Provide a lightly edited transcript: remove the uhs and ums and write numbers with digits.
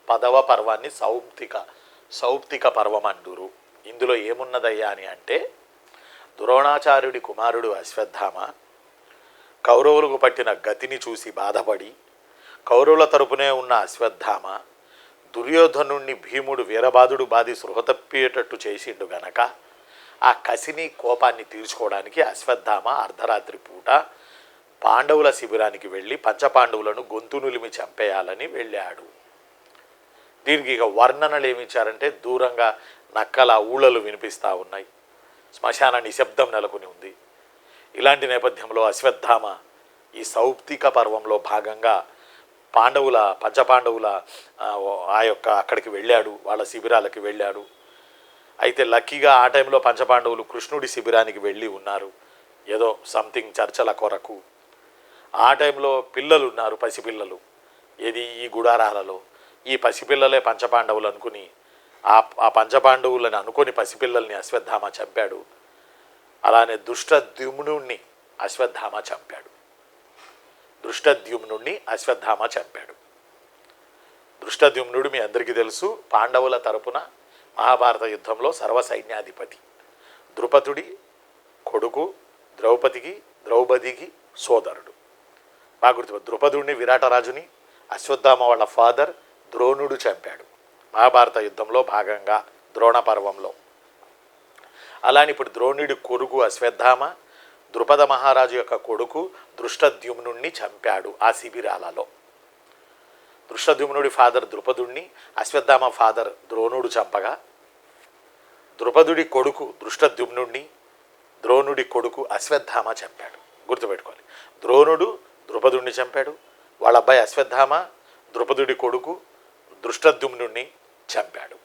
10వ పర్వాన్ని సౌప్తిక పర్వం అంటారు. ఇందులో ఏమున్నదయ్యా అని అంటే, ద్రోణాచార్యుడి కుమారుడు అశ్వత్థామ కౌరవులకు పట్టిన గతిని చూసి బాధపడి, కౌరవుల తరపునే ఉన్న అశ్వత్థామ దుర్యోధనుణ్ణి భీముడు వీరబాదుడు బాధి సృహ తప్పేటట్టు చేసిండు గనక ఆ కసిని కోపాన్ని తీర్చుకోవడానికి అశ్వత్థామ అర్ధరాత్రి పూట పాండవుల శిబిరానికి వెళ్ళి పంచపాండవులను గొంతు నులిమి చంపేయాలని వెళ్ళాడు. దీనికి ఇక వర్ణనలు ఏమిచ్చారంటే, దూరంగా నక్కల ఊళ్ళలు వినిపిస్తూ ఉన్నాయి, శ్మశాన నిశ్శబ్దం నెలకొని ఉంది. ఇలాంటి నేపథ్యంలో అశ్వత్థామ ఈ సౌప్తిక పర్వంలో భాగంగా పంచపాండవుల ఆ యొక్క అక్కడికి వెళ్ళాడు, వాళ్ళ శిబిరాలకి వెళ్ళాడు. అయితే లక్కీగా ఆ టైంలో పంచపాండవులు కృష్ణుడి శిబిరానికి వెళ్ళి ఉన్నారు, ఏదో సంథింగ్ చర్చల కొరకు. ఆ టైంలో పిల్లలు ఉన్నారు, పసిపిల్లలు, ఏది ఈ గుడారాలలో. ఈ పసిపిల్లలే పంచపాండవులు అనుకుని ఆ పంచపాండవులని అనుకొని పసిపిల్లల్ని అశ్వత్థామ చంపాడు. అలానే దృష్టద్యుమ్నుణ్ణి అశ్వత్థామ చంపాడు. దృష్టద్యుమ్నుడు మీ అందరికీ తెలుసు, పాండవుల తరపున మహాభారత యుద్ధంలో సర్వసైన్యాధిపతి, ద్రుపదుడి కొడుకు, ద్రౌపదికి సోదరుడు. బాగా గుర్తు. ద్రుపదుడిని విరాటరాజుని అశ్వత్థామ వాళ్ళ ఫాదర్ ద్రోణుడు చంపాడు మహాభారత యుద్ధంలో భాగంగా, ద్రోణ పర్వంలో. అలానే ఇప్పుడు ద్రోణుడి కొడుకు అశ్వత్థామ ద్రుపద మహారాజు యొక్క కొడుకు దృష్టద్యుమ్నుణ్ణి చంపాడు ఆ శిబిరాలలో. దృష్టద్యుమ్నుడి ఫాదర్ ద్రుపదుణ్ణి అశ్వత్థామ ఫాదర్ ద్రోణుడు చంపగా, ద్రుపదుడి కొడుకు దృష్టద్యుమ్నుణ్ణి ద్రోణుడి కొడుకు అశ్వత్థామ చంపాడు. గుర్తుపెట్టుకోవాలి, ద్రోణుడు ద్రుపదుణ్ణి చంపాడు, వాళ్ళ అబ్బాయి అశ్వత్థామ ద్రుపదుడి కొడుకు దృష్టద్యుమ్నుణ్ణి చంపాడు.